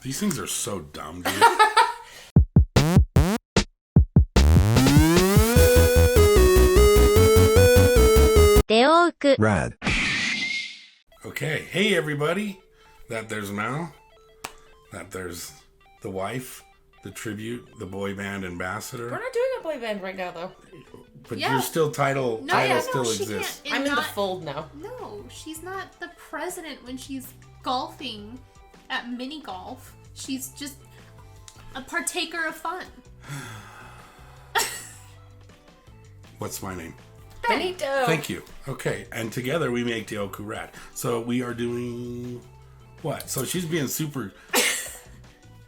These things are so dumb, dude. Rad. Okay, hey everybody. That there's Mal. That there's the wife, the tribute, the boy band ambassador. We're not doing a boy band right now, though. But you're still title still exists. I'm in the fold now. No, she's not the president when she's golfing at mini golf. She's just a partaker of fun. What's my name? Benito. Thank you. Okay, and together we make Dioku Rad. So we are doing what? So she's being super.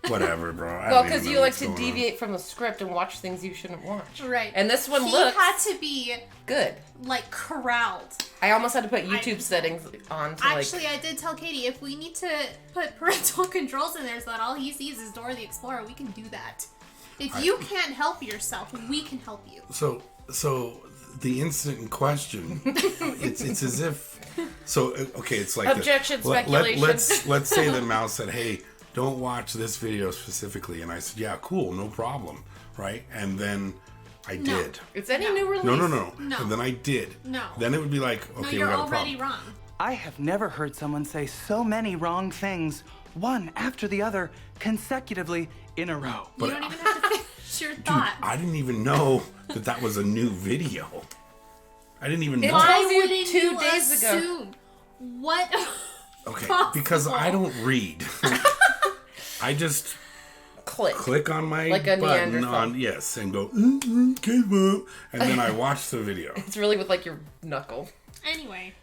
Whatever, bro. Well, because you like to deviate from the script and watch things you shouldn't watch. Right. And this one he looks had to be good. Like corralled. I almost had to put YouTube settings on to Actually, I did tell Katie if we need to put parental controls in there so that all he sees is Dora the Explorer, we can do that. If you can't help yourself, we can help you. So the incident in question, it's as if. So okay, it's like objection, speculation. Let's say that Mal said, "Hey, don't watch this video specifically," and I said, "Yeah, cool, no problem," right? And then I did. It's any new release. No. And then I did. No. Then it would be like, okay, No, we you're got a already problem. wrong. I have never heard someone say so many wrong things, one after the other, consecutively in a row. But you don't even have to finish your thought. I didn't even know that was a new video. I didn't even know. Why Why wouldn't 2 you days ago? assume? What? Okay, possible? because I don't read. I just click on my like a button Neanderthal. on yes and go Kpop, and then I watch the video. It's really with like your knuckle. Anyway.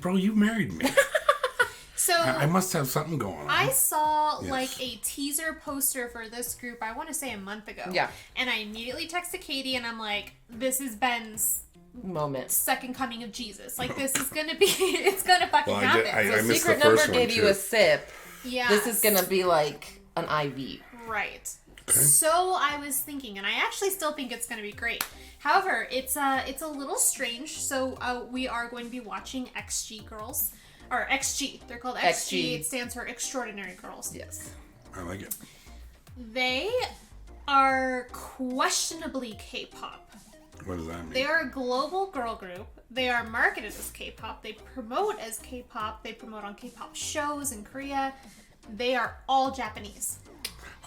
Bro, you married me. So I must have something going on. I saw like a teaser poster for this group, I want to say a month ago. Yeah. And I immediately texted Katie and I'm like, this is Ben's moment. second coming of Jesus. Like this is gonna be, it's gonna fucking happen. I So missed Secret the first Number one, gave you too. a sip. Yeah. This is gonna be like an IV. Right. Okay. So I was thinking, and I actually still think it's going to be great. However, it's a little strange. So we are going to be watching XG Girls, or XG. They're called XG. XG. It stands for Extraordinary Girls. Yes. I like it. They are questionably K-pop. What does that mean? They are a global girl group. They are marketed as K-pop. They promote as K-pop. They promote on K-pop shows in Korea. They are all Japanese.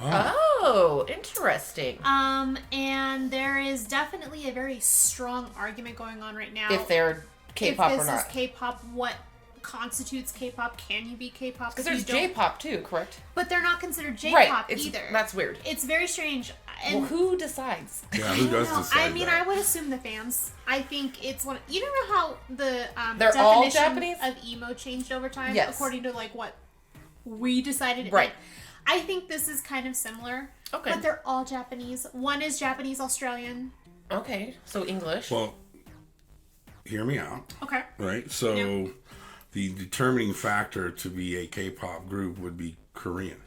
Oh, interesting. And there is definitely a very strong argument going on right now. If they're K-pop or If not. this is K-pop, what constitutes K-pop? Can you be K-pop? Because if there's you don't- J-pop too, correct? But they're not considered J-pop Right. either. That's weird. It's very strange. And Well, who decides? Yeah, who does no, decide I mean, that? I would assume the fans. I think it's one. You don't know how the They're all definition Japanese? of emo changed over time, Yes. according to like what we decided. Right. Like, I think this is kind of similar. Okay. But they're all Japanese. One is Japanese Australian. Okay, so English. Well, hear me out. Okay. Right? So Yeah. the determining factor to be a K-pop group would be Korean.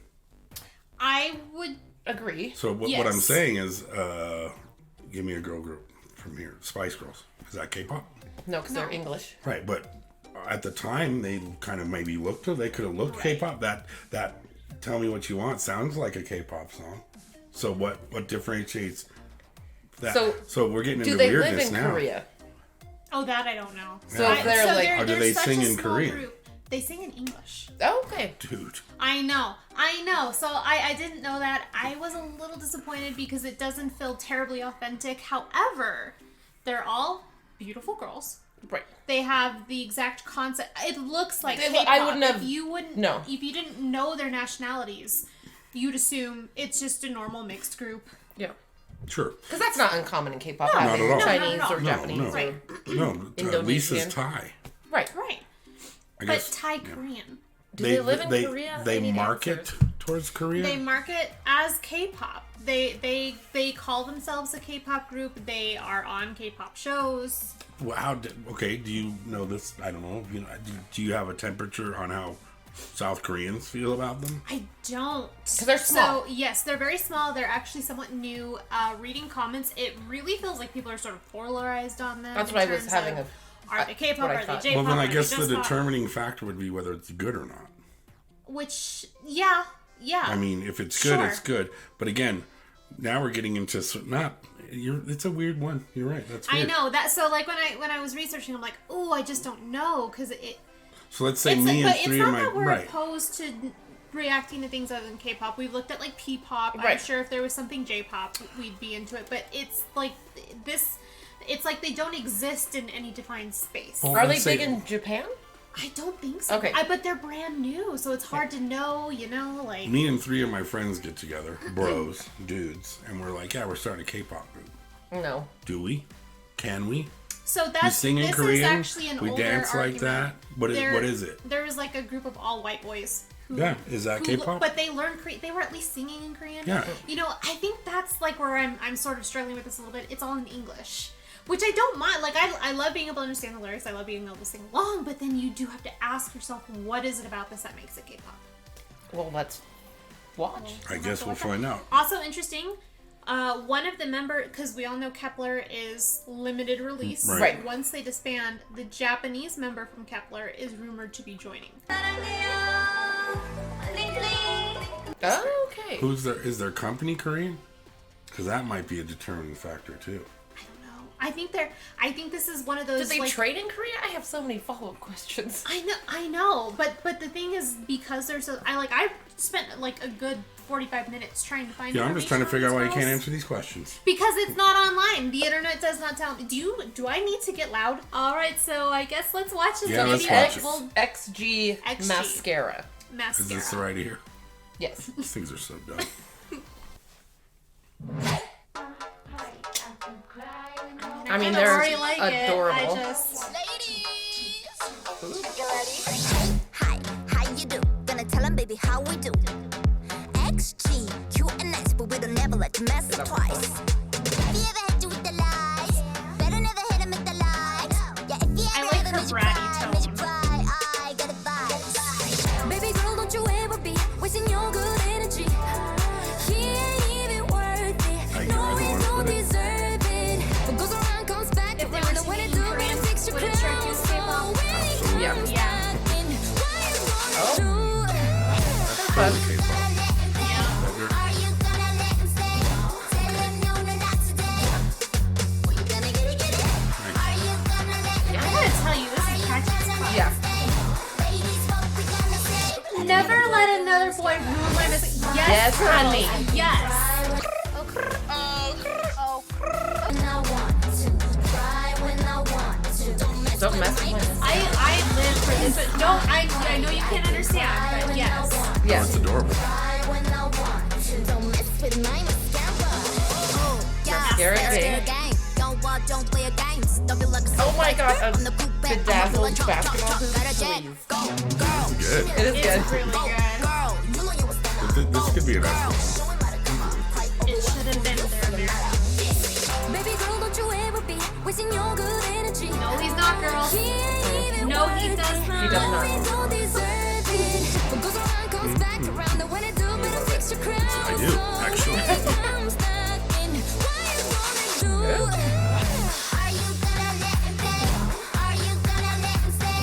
I would. Agree. So what Yes. I'm saying is, give me a girl group from here. Spice Girls. Is that K-pop? No, because they're English. Right, but at the time they kind of maybe looked. They could have looked K-pop. That "Tell Me What You Want" sounds like a K-pop song. So what differentiates that? So we're getting Do into they live weirdness in now. Korea? Oh, that I don't know. So if they're like- Or do they such sing a in small Korean? group. They sing in English. Oh, okay. Dude. I know. So I didn't know that. I was a little disappointed because it doesn't feel terribly authentic. However, they're all beautiful girls. Right. They have the exact concept. It looks like They K-pop. look- I wouldn't have- If you wouldn't. no. If you didn't know their nationalities, you'd assume it's just a normal mixed group. Yeah. Sure. Because that's not uncommon in K-pop. No, having not at all. Chinese No, or not at Japanese. No. Or, No, Indonesian. Lisa's Thai. right. Right. I But guess Thai Korean. Do they live in Korea? They need market answers. towards Korea. They market as K-pop. They call themselves a K-pop group. They are on K-pop shows. Well, okay, do you know this? I don't know. Do you have a temperature on how South Koreans feel about them? I don't. 'Cause they're small. So, yes, they're very small. They're actually somewhat new. Reading comments, it really feels like people are sort of polarized on them. That's in what I was terms having of, a Are they K-pop? what I Are they thought. J-pop? Well, then I are they guess the just pop? determining factor would be whether it's good or not. Which, yeah. I mean, if it's good, Sure. it's good. But again, now we're getting into it's a weird one. You're right. That's weird. I know that. So like when I was researching, I'm like, oh, I just don't know because it. So let's say me and three of my It's not that we're right. opposed to reacting to things other than K-pop. We've looked at like P-pop. Right. I'm sure if there was something J-pop, we'd be into it. But it's like this. It's like they don't exist in any defined space. Well, Are they let's big say- in Japan? I don't think so. Okay. But they're brand new, so it's hard to know. You know, like. Me and three of my friends get together, bros, dudes, and we're like, yeah, we're starting a K-pop group. No. Do we? Can we? So We that's sing in this Korean. is actually an We older dance like argument. that. What is it? There was like a group of all white boys. Who, Yeah, is that K-pop? But they learned Korean. They were at least singing in Korean. Yeah. You know, I think that's like where I'm sort of struggling with this a little bit. It's all in English, which I don't mind. Like I love being able to understand the lyrics. I love being able to sing along. But then you do have to ask yourself, what is it about this that makes it K-pop? Well, let's watch. I guess we'll find out. Also interesting. One of the because we all know Kepler is limited release. Right. Once they disband, the Japanese member from Kepler is rumored to be joining. Oh, okay. Is their company Korean? Because that might be a determining factor too. I don't know. I think this is one of those. Did they like, trade in Korea? I have so many follow-up questions. I know, but the thing is, because there's I spent like a good 45 minutes trying to find. Yeah, I'm just trying to figure out why you can't answer. answer these questions. Because it's not online. The internet does not tell me. Do I need to get loud? All right, so I guess let's watch this. Yeah, let's Maybe watch it. we'll XG, XG. Mascara. Is mascara. this right here? Yes. These things are so dumb. I mean, kinda they're already like adorable. It. I just. Hi, how you do? Gonna tell 'em, baby, how we do. XG, Q and S, but we don't never let you mess up twice. Have you ever had to with the lies? Better never hit 'em with the lies. Yeah, if you I ever like ever her made you bratty cry, made you tone. cry, I got a vibe. Baby girl, don't you ever be wasting your good energy. He ain't even worth it. No, he don't deserve it. What goes around comes back If they around. were And when it singing do, Korean, better fix your would it strike you clothes. as K-pop? Yeah. Yeah. Fun. K-pop. I gotta tell you, this is Patrick's class. Yeah. Never let another boy ruin my music. Yes, Yes, honey. Yes. Don't mess with my... I live for this. But don't. I know you can't understand, but yes. Oh, Yes. it's adorable. Mascara game. Oh my god, a bedazzled basketball hoop, please. Good. It is It's good. really good. This could be an excellent. It should have been there. Baby girl, don't you ever be wasting your good energy. No, he's not, girl. No, he does not. He does not. Don't deserve it. What goes around comes back around. And when it do, better fix your crown. I do, actually. I'm stuck in what you gonna do. Are you gonna let him stay? Are you gonna let him stay?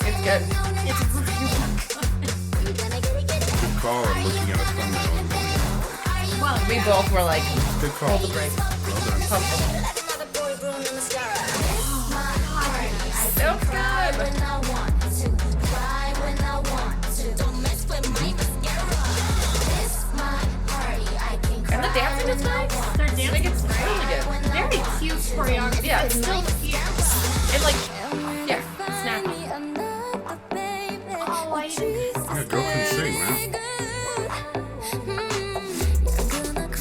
It's good. It's really You gonna get it? Good call. I'm looking at a thumbnail. and going, well. We both were like, Good call. hold the break. Well done. Pump them. Another boy ruin the mascara. So good. When I want to, cry when I want to. Don't mess with my mascara. This my party, I can cry. And the dancing is nice. They're I think dancing it's really good. very cute choreography. Yeah. It's still cute. And like, yeah, snappy. Oh, I Yeah, girl can sing, man.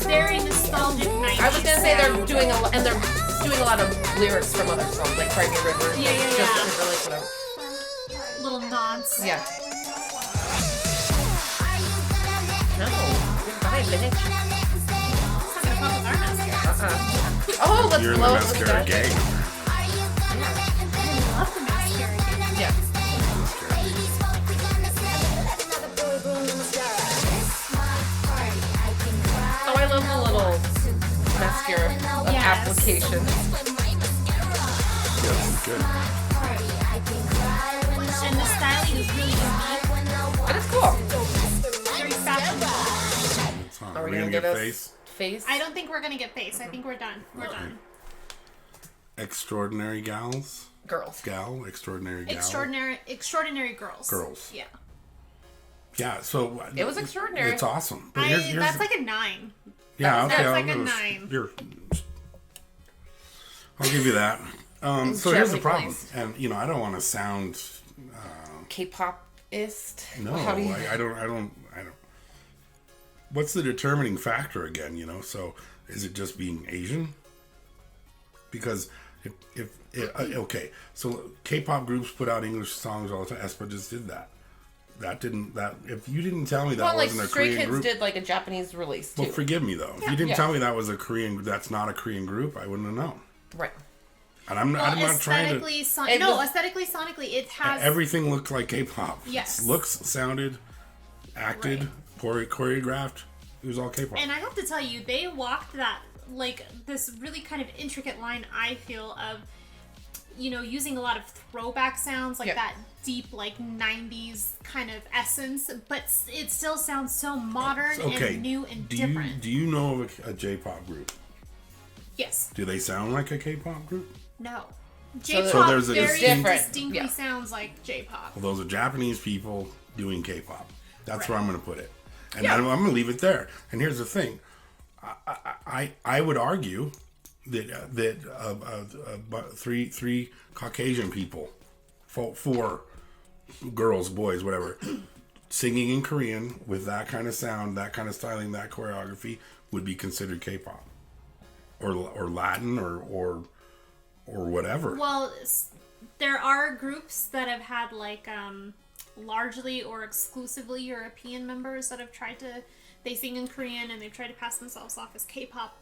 very nostalgic 90s. I was gonna say they're doing a lot, and they're doing a lot of lyrics from other songs, like Cry Me a River. Yeah, yeah, Just yeah. for like whatever. little nods. Yeah. No. Goodbye, bitch. It's not gonna fuck with our mascara. Oh, let's You're in the blow up the mascara stuff. gang. I love the mascara. Yeah. Oh, I love the little mascara Yes. application. Yeah, this is good. And the styling is really unique. And it's cool. we gonna get get face? I don't think we're gonna get face. I think we're done. We're done. Extraordinary gals. Girls. Extraordinary gal. Extraordinary girls. Girls. Yeah. Yeah, so It was extraordinary. It's awesome. But here's That's like a 9. yeah, okay, that's like a I'll 9. I'll give you that. So here's the Gently, problem, please. and I don't want to sound K-pop-ist. no. How do you... I don't. What's the determining factor again? So is it just being Asian? Because if okay, so K-pop groups put out English songs all the time. aespa just did that. If you didn't tell me that wasn't a Stray Korean Kids group, did like a Japanese release too. well, forgive me though. If you didn't tell me that was that's not a Korean group, I wouldn't have known. Right. And I'm not trying to. Aesthetically, sonically, it has Everything looked like K-pop. Yes. Looks, sounded, acted, choreographed. It was all K-pop. And I have to tell you, they walked that, like, this really kind of intricate line, I feel, of, using a lot of throwback sounds, like that deep, like, 90s kind of essence, but it still sounds so modern and new and different. Do you know of a J-pop group? Yes. Do they sound like a K-pop group? No. So J-pop there's a very different- distinctly yeah. sounds like J-pop. Well, those are Japanese people doing K-pop. That's Right. where I'm going to put it. And I'm going to leave it there. And here's the thing. I would argue that three Caucasian people, four girls, boys, whatever, singing in Korean with that kind of sound, that kind of styling, that choreography would be considered K-pop, or Latin, or whatever. Well, there are groups that have had like largely or exclusively European members that have tried to. They sing in Korean and they've tried to pass themselves off as K-pop.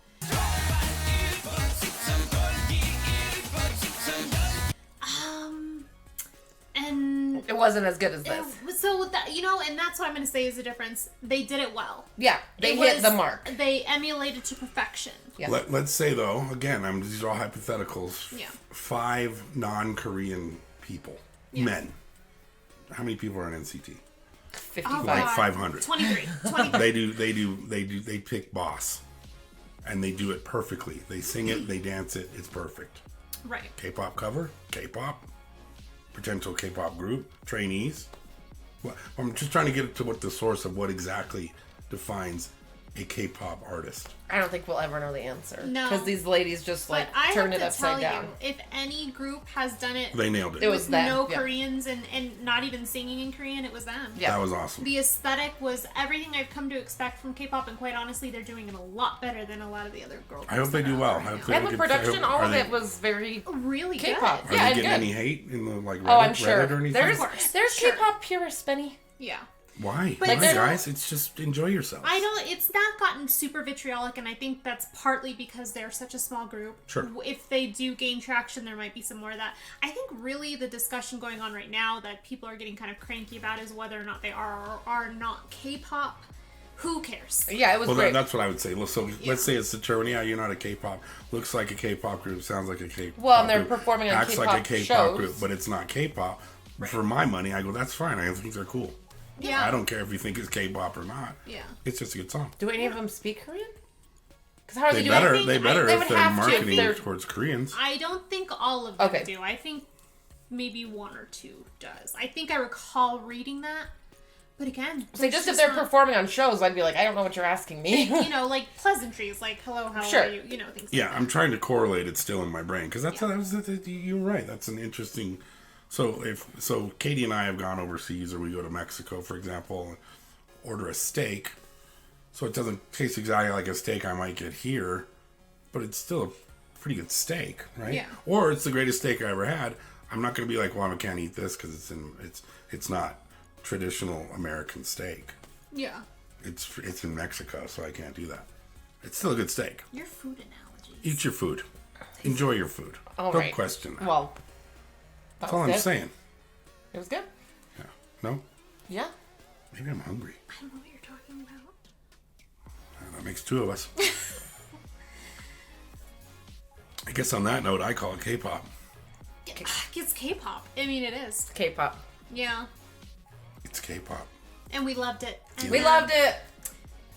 And It wasn't as good as this. so that and that's what I'm going to say is the difference. They did it well. Yeah, they It hit was- the mark. They emulated to perfection. Yeah. Let's say though, again, these are all hypotheticals. Yeah. 5 non-Korean people, men. How many people are in NCT? 55. Like God. 500. 23. They pick boss, and they do it perfectly. They sing it, they dance it. It's perfect. Right. K-pop cover, K-pop, potential K-pop group, trainees. Well, I'm just trying to get to what the source of what exactly defines a K-pop artist. I don't think we'll ever know the answer. No. Because these ladies just But I turn have it to upside tell down. you, if any group has done it, They nailed it. It was them. no yeah. Koreans and not even singing in Korean, it was them. Yeah. That was awesome. The aesthetic was everything I've come to expect from K-pop, and quite honestly, they're doing it a lot better than a lot of the other girl groups. I hope they that do are well. out right I now. hope they And the get- production, all are of they- it was very Really K-pop. good. Are Yeah, they and getting good. any hate in the Reddit, Oh, I'm Reddit sure. or anything? There's course. Sure. K-pop purists, Benny. Yeah. Why? But Why, it's- guys? It's just enjoy yourself. I don't. It's not gotten super vitriolic, and I think that's partly because they're such a small group. Sure. If they do gain traction, there might be some more of that. I think really the discussion going on right now that people are getting kind of cranky about is whether or not they are or are not K-pop. Who cares? Yeah, it was Well, great. that's what I would say. So let's say it's the term. Yeah, you're not a K-pop. Looks like a K-pop group. Sounds like a K-pop. Well, and they're group, performing on acts like a K-pop K-pop shows. group, but it's not K-pop. For my money, I go, that's fine. I think they're cool. Yeah. I don't care if you think it's K-pop or not. Yeah. It's just a good song. Do any of them speak Korean? Because how are they, They doing better. it? They better They if would they're have to if marketing they're- towards Koreans. I don't think all of them Okay. do. I think maybe one or two does. I think I recall reading that. But again, See, there's just if they're not- performing on shows, I'd be like, I don't know what you're asking me. like pleasantries, like hello, how Sure. are you? Things. Yeah, like that. I'm trying to correlate it still in my brain because you're right. That's an interesting. So Katie and I have gone overseas, or we go to Mexico, for example, and order a steak. So it doesn't taste exactly like a steak I might get here, but it's still a pretty good steak, right? Yeah. Or it's the greatest steak I ever had. I'm not going to be like, well, I can't eat this because it's not traditional American steak. Yeah. It's in Mexico, so I can't do that. It's still a good steak. Your food analogies. Eat your food. Enjoy your food. All Don't right. question that. Well, That's all I'm good. saying. It was good. Yeah. No? Yeah. Maybe I'm hungry. I don't know what you're talking about. That makes two of us. I guess on that note, I call it K-pop. It's K-pop. I mean, it is. K-pop. Yeah. It's K-pop. And we loved it. And We loved it.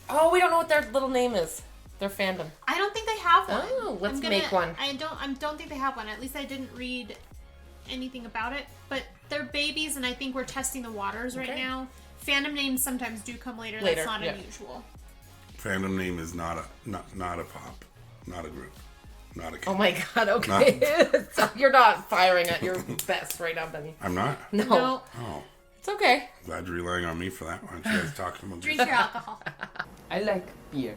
Oh, we don't know what their little name is. Their fandom. I don't think they have one. Oh, let's make one. I don't think they have one. At least I didn't read anything about it. But they're babies, and I think we're testing the waters right now. Fandom names sometimes do come later. That's not unusual. Fandom name is not a pop, not a group, not a K. Oh my god, okay. So you're not firing at your best right now, Benny. I'm not? No. Oh. It's okay. Glad you're relying on me for that one. You guys talking about Drink your alcohol. I like beer.